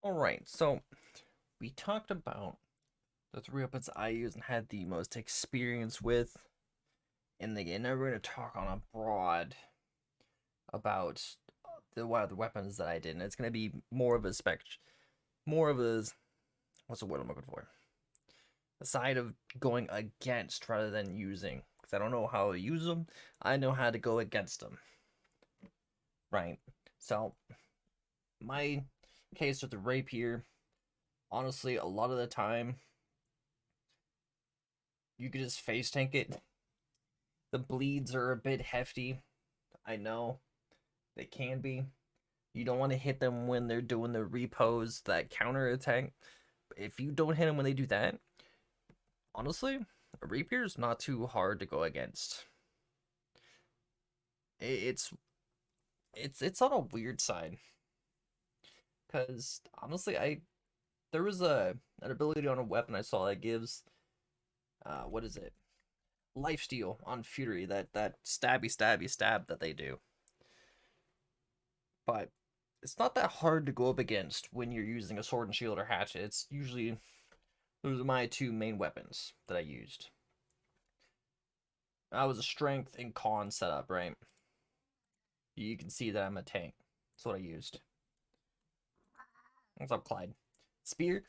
Alright, so we talked about the three weapons I use and had the most experience with in the game. Now we're going to talk on a broad about the what other weapons that I did. And it's going to be more of a more of a, what's the word I'm looking for? A side of going against rather than using. Because I don't know how to use them, I know how to go against them. Right? So, my case with the Rapier, honestly, a lot of the time, you could just face tank it. The bleeds are a bit hefty. I know they can be. You don't want to hit them when they're doing the repos, that counter attack. If you don't hit them when they do that, honestly, a Rapier is not too hard to go against. It's it's on a weird side because honestly, I there was an ability on a weapon I saw that gives what is it, lifesteal on Fury, that stab that they do, but it's not that hard to go up against when you're using a sword and shield or hatchet. It's usually those are my two main weapons that I used. I was a strength and con setup, right? You can see that I'm a tank. That's what I used. What's up, Clyde? Spear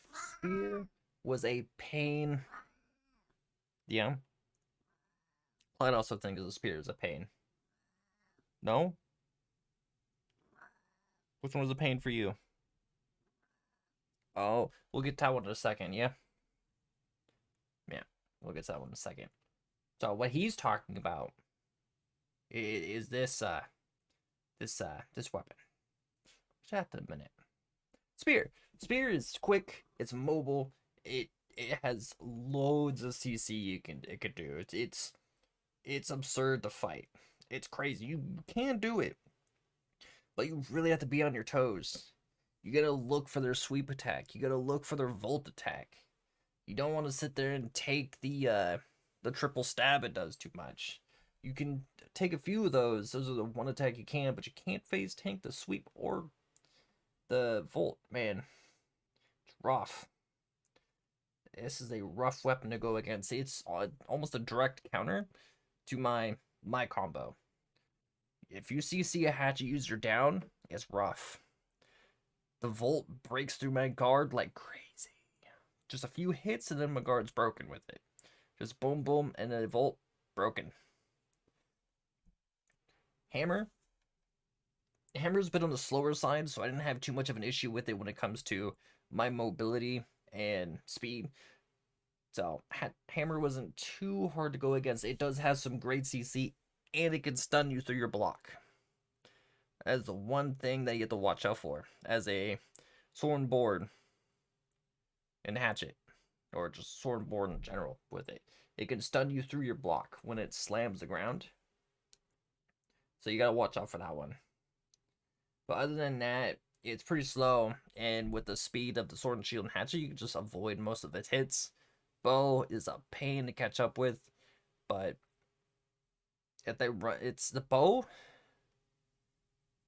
was a pain. Yeah. Clyde also thinks the spear is a pain. No? Which one was a pain for you? Oh, we'll get to that one in a second, yeah? Yeah, we'll get to that one in a second. So what he's talking about is this weapon. Just a minute. Spear. Spear is quick. It's mobile. It has loads of CC it could do. It's absurd to fight. It's crazy. You can do it, but you really have to be on your toes. You gotta look for their sweep attack. You gotta look for their volt attack. You don't want to sit there and take the triple stab it does too much. You can take a few of those. Those are the one attack you can, but you can't phase tank the sweep or the volt. Man, it's rough. This is a rough weapon to go against. It's almost a direct counter to my combo. If you see a hatchet user down, it's rough. The volt breaks through my guard like crazy. Just a few hits and then my guard's broken with it. Just boom boom and then the volt broken. Hammer. Hammer's been on the slower side, so I didn't have too much of an issue with it when it comes to my mobility and speed. So Hammer wasn't too hard to go against. It does have some great CC, and it can stun you through your block. That's the one thing that you have to watch out for as a sword board and hatchet, or just sword board in general with it. It can stun you through your block when it slams the ground. So you gotta watch out for that one. But other than that, it's pretty slow, and with the speed of the sword and shield and hatchet, you can just avoid most of its hits. Bow is a pain to catch up with, but if they run, it's the bow.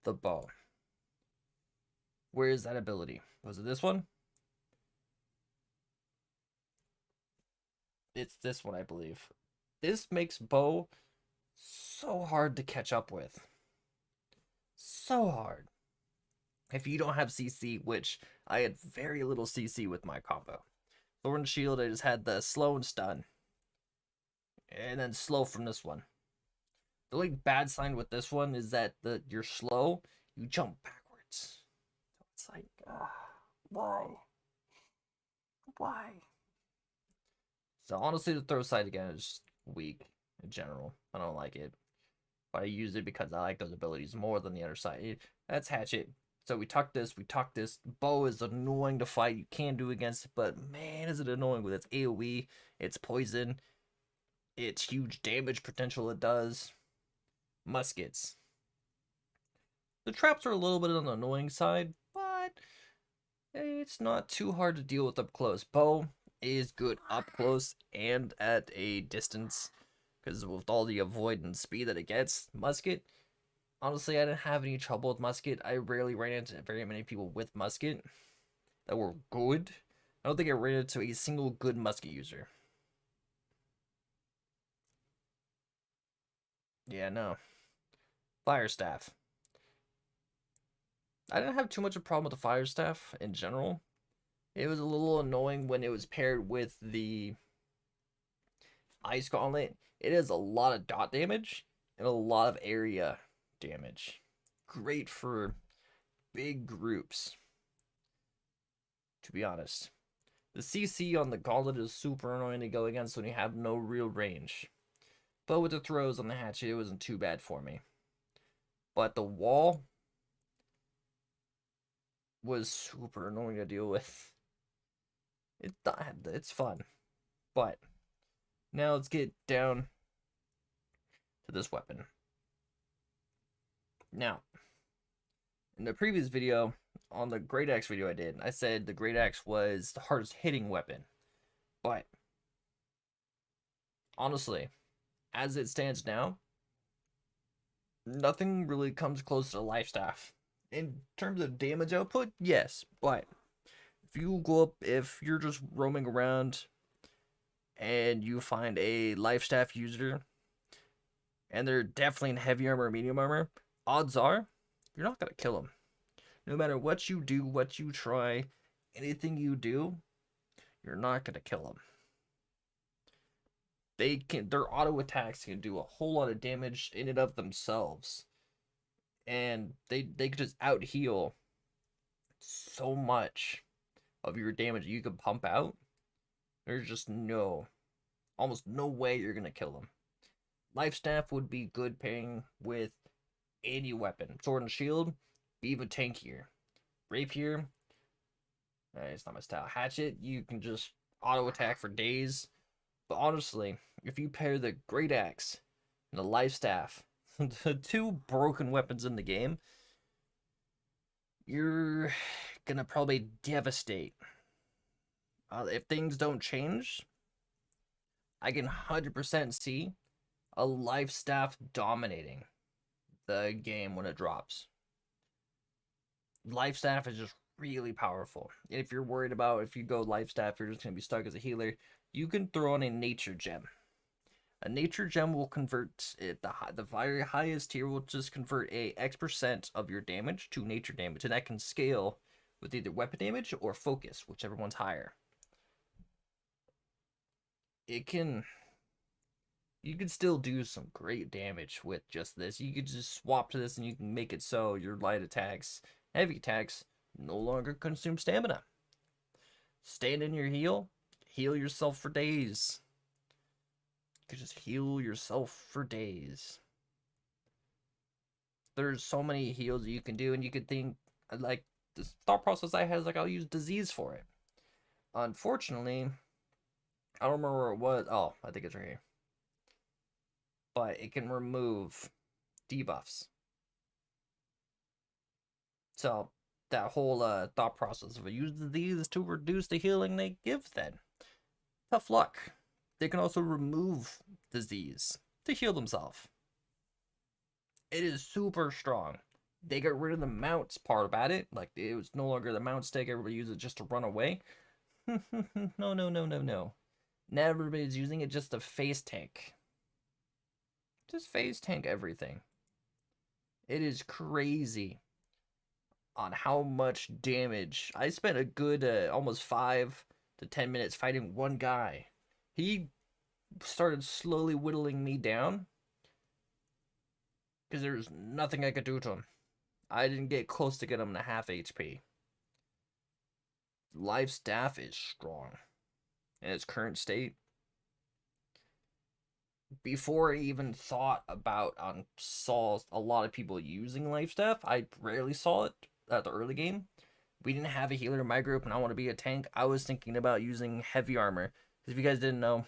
The bow. Where is that ability? Was it this one? It's this one, I believe. This makes bow so hard to catch up with. So hard. If you don't have CC, which I had very little CC with my combo. Thorn Shield, I just had the slow and stun. And then slow from this one. The only bad sign with this one is that you're slow, you jump backwards. So it's like, why? Why? So honestly, the throw side again is weak in general. I don't like it. But I use it because I like those abilities more than the other side. That's hatchet. So we tuck this. Bow is annoying to fight. You can do against it, but man, is it annoying with its AoE, its poison, its huge damage potential it does. Muskets. The traps are a little bit on the annoying side, but it's not too hard to deal with up close. Bow is good up close and at a distance because with all the avoidance speed that it gets. Musket, honestly, I didn't have any trouble with musket. I rarely ran into very many people with musket. that were good. I don't think I ran into a single good musket user. Yeah, no. Fire staff. I didn't have too much of a problem with the fire staff in general. It was a little annoying when it was paired with the ice gauntlet. It is a lot of dot damage and a lot of area damage. Great for big groups, to be honest. The CC on the gauntlet is super annoying to go against when you have no real range. But with the throws on the hatchet, it wasn't too bad for me. But the wall was super annoying to deal with. It's fun. But now let's get down to this weapon. Now, in the previous video, on the Great Axe video I did, I said the Great Axe was the hardest hitting weapon. But, honestly, as it stands now, nothing really comes close to the life staff. In terms of damage output, yes, but if you're just roaming around and you find a life staff user and they're definitely in heavy armor or medium armor, odds are you're not gonna kill them. No matter what you do, what you try, anything you do, you're not gonna kill them. Their auto attacks can do a whole lot of damage in and of themselves, and they can just out heal so much of your damage you can pump out. There's just almost no way you're gonna kill them. Life staff would be good pairing with any weapon. Sword and shield, be even tankier. Rapier, it's not my style. Hatchet, you can just auto attack for days. But honestly, if you pair the Great Axe and the Life Staff, the two broken weapons in the game, you're gonna probably devastate. If things don't change, I can 100% see a Life Staff dominating the game when it drops. Life Staff is just really powerful. If you're worried about if you go Life Staff, you're just gonna be stuck as a healer, you can throw on a Nature Gem. A Nature Gem will convert it, the very highest tier will just convert a X% of your damage to nature damage, and that can scale with either weapon damage or focus, whichever one's higher. You can still do some great damage with just this. You could just swap to this and you can make it so your light attacks, heavy attacks, no longer consume stamina. Stand in your heal yourself for days. You could just heal yourself for days. There's so many heals you can do, and you could think, like, the thought process I had is like, I'll use disease for it. Unfortunately, I don't remember where it was. Oh, I think it's right here. But it can remove debuffs. So that whole thought process of use these to reduce the healing they give, then tough luck. They can also remove disease to heal themselves. It is super strong. They got rid of the mounts part about it. Like, it was no longer the mount stick. Everybody used it just to run away. No. Now everybody's using it just to face tank. Just face tank everything. It is crazy on how much damage. I spent a good almost 5 to 10 minutes fighting one guy. He started slowly whittling me down because there's nothing I could do to him. I didn't get close to get him to half HP. Life staff is strong in its current state. Before I even thought about saw a lot of people using life staff, I rarely saw it at the early game. We didn't have a healer in my group, and I want to be a tank. I was thinking about using heavy armor. Because if you guys didn't know,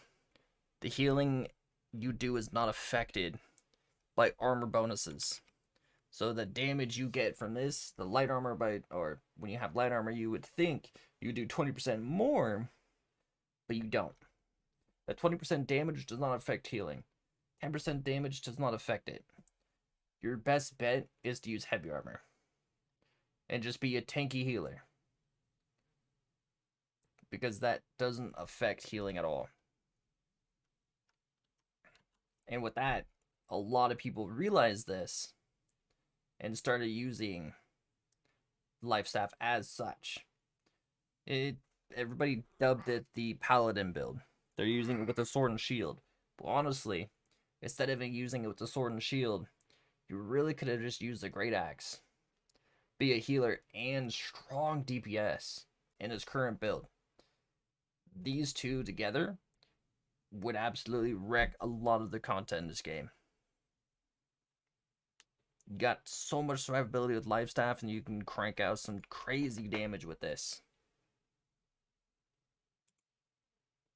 the healing you do is not affected by armor bonuses. So the damage you get from this, the light armor or when you have light armor, you would think you do 20% more, but you don't. That 20% damage does not affect healing. 10% damage does not affect it. Your best bet is to use heavy armor and just be a tanky healer. because that doesn't affect healing at all. And with that, a lot of people realized this and started using life staff as such. It Everybody dubbed it the paladin build. They're using it with the sword and shield. But honestly, instead of using it with the sword and shield, you really could have just used the great axe. Be a healer and strong DPS in his current build. These two together would absolutely wreck a lot of the content in this game. You got so much survivability with life staff, and you can crank out some crazy damage with this.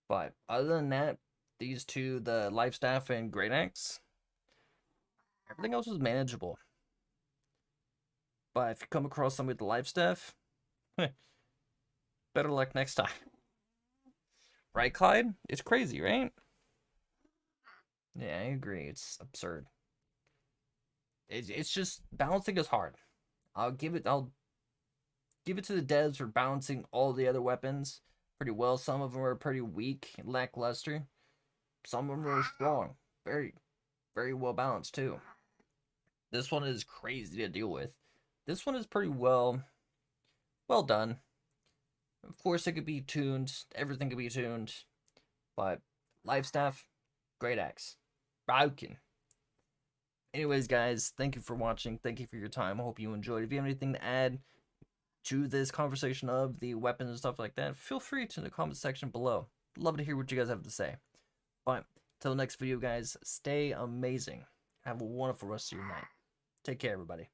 But other than that, these two, the life staff and great axe, everything else was manageable. But if you come across somebody with the life staff, better luck next time. Right, Clyde? It's crazy, right? Yeah, I agree. It's absurd. It's just balancing is hard. I'll give it to the devs for balancing all the other weapons pretty well. Some of them are pretty weak, lackluster. Some of them are strong, very, very well balanced too. This one is crazy to deal with. This one is pretty well done. Of course, it could be tuned. Everything could be tuned, but life staff, great axe, broken. Anyways, guys, thank you for watching. Thank you for your time. I hope you enjoyed. If you have anything to add to this conversation of the weapons and stuff like that, feel free to in the comment section below. Love to hear what you guys have to say. But till the next video, guys, stay amazing. Have a wonderful rest of your night. Take care, everybody.